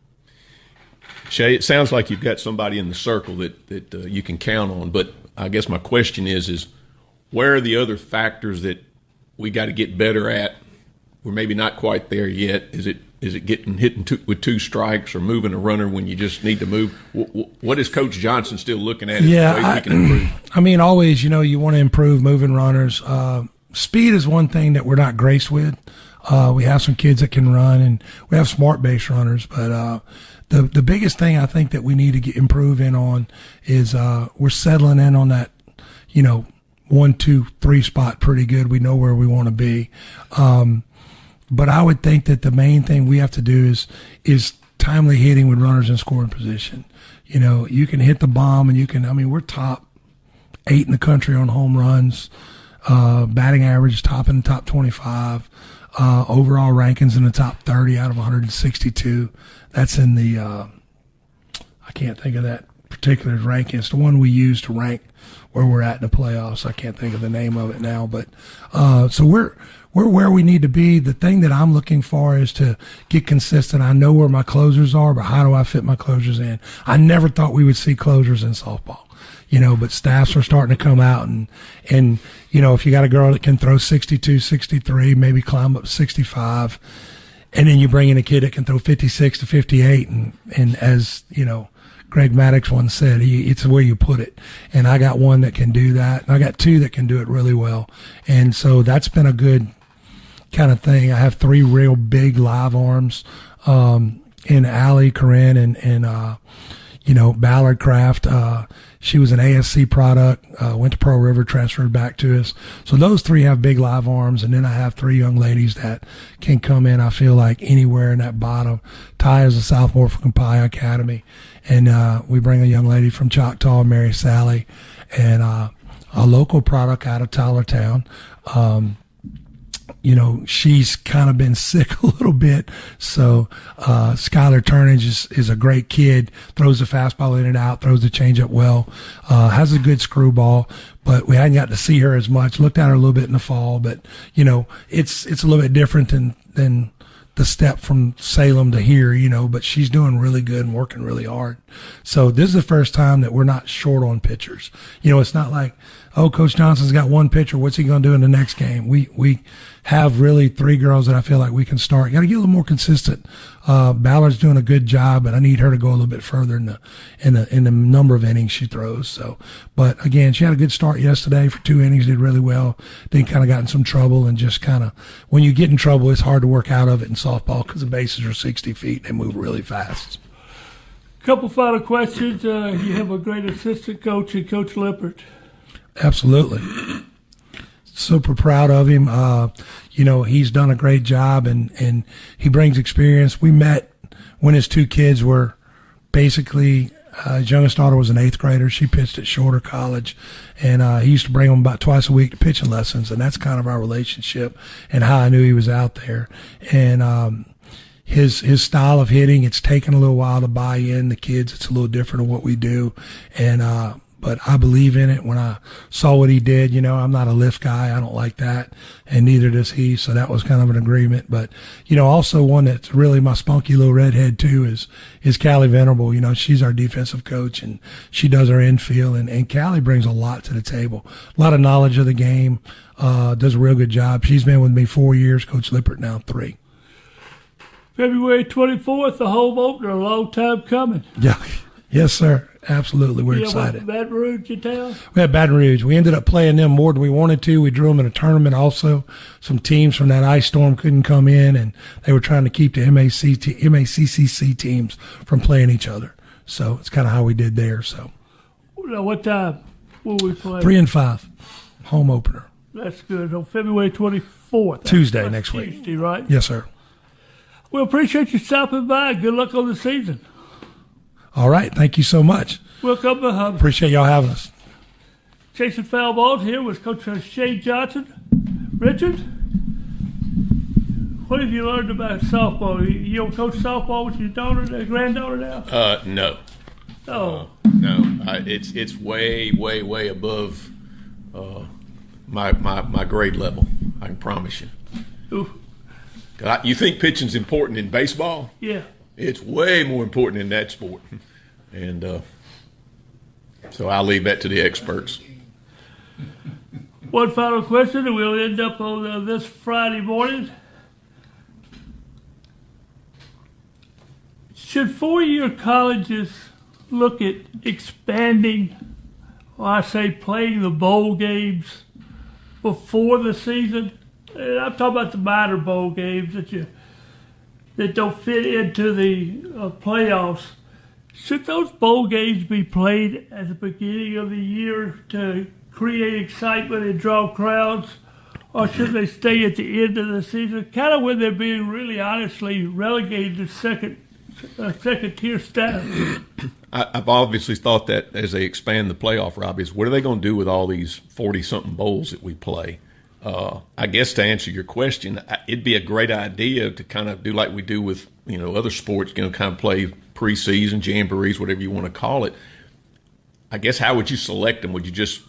[SPEAKER 6] Shea, it sounds like you've got somebody in the circle that you can count on. But I guess my question is where are the other factors that we got to get better at? We're maybe not quite there yet. Is it getting hit with 2 strikes or moving a runner when you just need to move? What is Coach Johnson still looking at? Ways we can improve?
[SPEAKER 10] Always, you want to improve moving runners. speed is one thing that we're not graced with. We have some kids that can run, and we have smart base runners. But the biggest thing I think that we need to improve in on is we're settling in on that, 1, 2, 3 spot pretty good. We know where we want to be. But I would think that the main thing we have to do is timely hitting with runners in scoring position. You can hit the bomb, and we're top 8 in the country on home runs, batting average top in the top 25, overall rankings in the top 30 out of 162. That's in the, I can't think of that particular ranking. It's the one we use to rank where we're at in the playoffs. I can't think of the name of it now, but so we're where we need to be. The thing that I'm looking for is to get consistent. I know where my closers are, but how do I fit my closers in? I never thought we would see closers in softball, but staffs are starting to come out and if you got a girl that can throw 62, 63, maybe climb up 65, and then you bring in a kid that can throw 56 to 58, and as Greg Maddox once said, it's where you put it. And I got one that can do that. And I got 2 that can do it really well. And so that's been a good kind of thing. I have 3 real big live arms in Allie, Corinne, and Ballard Craft. She was an ASC product, went to Pearl River, transferred back to us. So those 3 have big live arms, and then I have 3 young ladies that can come in, I feel like, anywhere in that bottom. Ty is a sophomore from Compaya Academy, and we bring a young lady from Choctaw, Mary Sally, and a local product out of Tylertown. She's kind of been sick a little bit. So, Skylar Turnage is a great kid, throws the fastball in and out, throws the changeup well, has a good screwball, but we hadn't got to see her as much. Looked at her a little bit in the fall, but, it's a little bit different than the step from Salem to here, but she's doing really good and working really hard. So this is the first time that we're not short on pitchers. It's not like, Coach Johnson's got 1 pitcher. What's he going to do in the next game? We have really 3 girls that I feel like we can start. You got to get a little more consistent. Ballard's doing a good job, but I need her to go a little bit further in the number of innings she throws. So, but again, she had a good start yesterday for 2 innings, did really well. Then kind of got in some trouble, and just kind of, when you get in trouble, it's hard to work out of it in softball because the bases are 60 feet. They move really fast.
[SPEAKER 5] Couple final questions. You have a great assistant coach in Coach Lippert.
[SPEAKER 10] Absolutely. Super proud of him. He's done a great job, and he brings experience. We met when his 2 kids were basically, his youngest daughter was an 8th grader. She pitched at Shorter College, and he used to bring them about twice a week to pitching lessons, and that's kind of our relationship and how I knew he was out there. And his style of hitting, it's taken a little while to buy in the kids. It's a little different than what we do, and but I believe in it. When I saw what he did, I'm not a lift guy. I don't like that, and neither does he. So that was kind of an agreement. But, also one that's really my spunky little redhead too is Callie Venerable. She's our defensive coach, and she does our infield. And Callie brings a lot to the table, a lot of knowledge of the game, does a real good job. She's been with me 4 years, Coach Lippert now 3.
[SPEAKER 5] February 24th, the home opener, a long time coming.
[SPEAKER 10] Yeah. Yes, sir. Absolutely. We're excited.
[SPEAKER 5] Baton Rouge in town?
[SPEAKER 10] We had Baton Rouge. We ended up playing them more than we wanted to. We drew them in a tournament also. Some teams from that ice storm couldn't come in, and they were trying to keep the MACCC teams from playing each other. So it's kind of how we did there. So,
[SPEAKER 5] what time will we play?
[SPEAKER 10] 3 and 5, home opener.
[SPEAKER 5] That's good. On February 24th.
[SPEAKER 10] Tuesday next week.
[SPEAKER 5] Tuesday, right?
[SPEAKER 10] Yes, sir.
[SPEAKER 5] We appreciate you stopping by. Good luck on the season.
[SPEAKER 10] All right. Thank you so much.
[SPEAKER 5] Welcome.
[SPEAKER 10] Appreciate y'all having us.
[SPEAKER 5] Chasing Foul Balls here with Coach Shea Johnson. Richard, what have you learned about softball? You don't coach softball with your granddaughter now?
[SPEAKER 6] No.
[SPEAKER 5] Oh.
[SPEAKER 6] No. It's way, way, way above my grade level. I can promise you.
[SPEAKER 5] Ooh.
[SPEAKER 6] You think pitching's important in baseball?
[SPEAKER 5] Yeah.
[SPEAKER 6] It's way more important in that sport. And so I'll leave that to the experts.
[SPEAKER 5] One final question, and we'll end up on this Friday morning. Should 4-year colleges look at expanding, or I say playing the bowl games before the season. And I'm talking about the minor bowl games that don't fit into the playoffs. Should those bowl games be played at the beginning of the year to create excitement and draw crowds, or should they stay at the end of the season, kind of when they're being really honestly relegated to second-tier status?
[SPEAKER 6] I've obviously thought that as they expand the playoff, Robbie, is what are they going to do with all these 40-something bowls that we play? I guess to answer your question, it'd be a great idea to kind of do like we do with other sports, kind of play preseason, jamborees, whatever you want to call it. I guess how would you select them? Would you just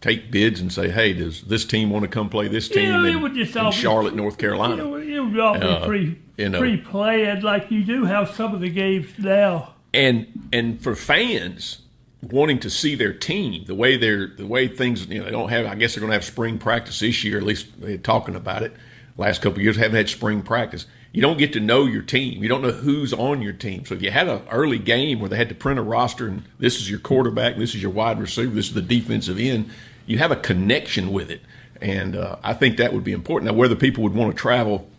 [SPEAKER 6] take bids and say, hey, does this team want to come play this team in Charlotte, North Carolina?
[SPEAKER 5] It would all be pre-planned like you do have some of the games now.
[SPEAKER 6] And for fans wanting to see their team, the way things, they don't have, I guess they're going to have spring practice this year, at least they're talking about it. Last couple of years haven't had spring practice. You don't get to know your team. You don't know who's on your team. So if you had an early game where they had to print a roster and this is your quarterback, this is your wide receiver, this is the defensive end, you have a connection with it. And I think that would be important. Now, whether people would want to travel,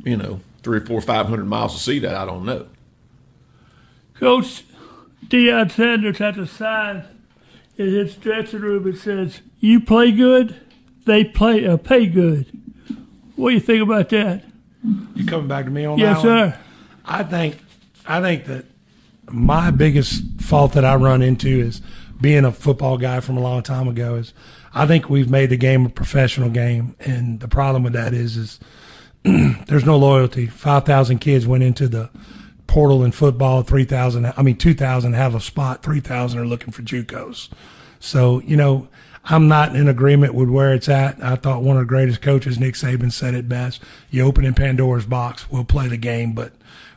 [SPEAKER 6] 300 or 400, 500 miles to see that, I don't know.
[SPEAKER 5] Coach Deion Sanders has a sign in his dressing room that says, "You play good, they pay good." What do you think about that?
[SPEAKER 10] You coming back to me on
[SPEAKER 5] that? Yes, sir.
[SPEAKER 10] I think that my biggest fault that I run into is being a football guy from a long time ago is I think we've made the game a professional game, and the problem with that is there's no loyalty. 5,000 kids went into the portal in football. 2,000 have a spot. 3,000 are looking for JUCOs. So I'm not in agreement with where it's at. I thought one of the greatest coaches, Nick Saban, said it best. You open in Pandora's box, we'll play the game, but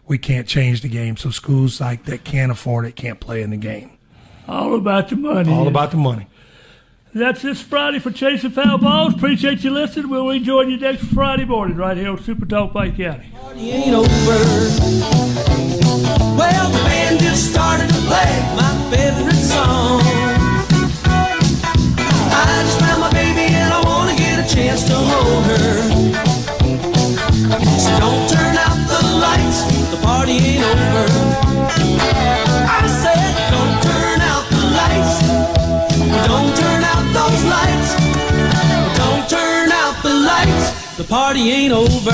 [SPEAKER 10] we can't change the game. So schools like that can't afford it, can't play in the game.
[SPEAKER 5] All about the money.
[SPEAKER 10] All about the money.
[SPEAKER 5] That's this Friday for Chasing Foul Balls. Appreciate you listening. We'll rejoin you next Friday morning right here on SuperTalk Pike County.
[SPEAKER 9] Party ain't over. Well, the band just started to play my favorite song. I just found my baby and I want to get a chance to hold her. So don't turn out the lights, the party ain't over. I said don't turn out the lights, don't turn out those lights, don't turn out the lights, the party ain't over.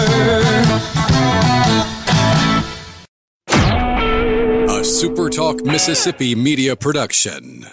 [SPEAKER 1] A SuperTalk Mississippi media production.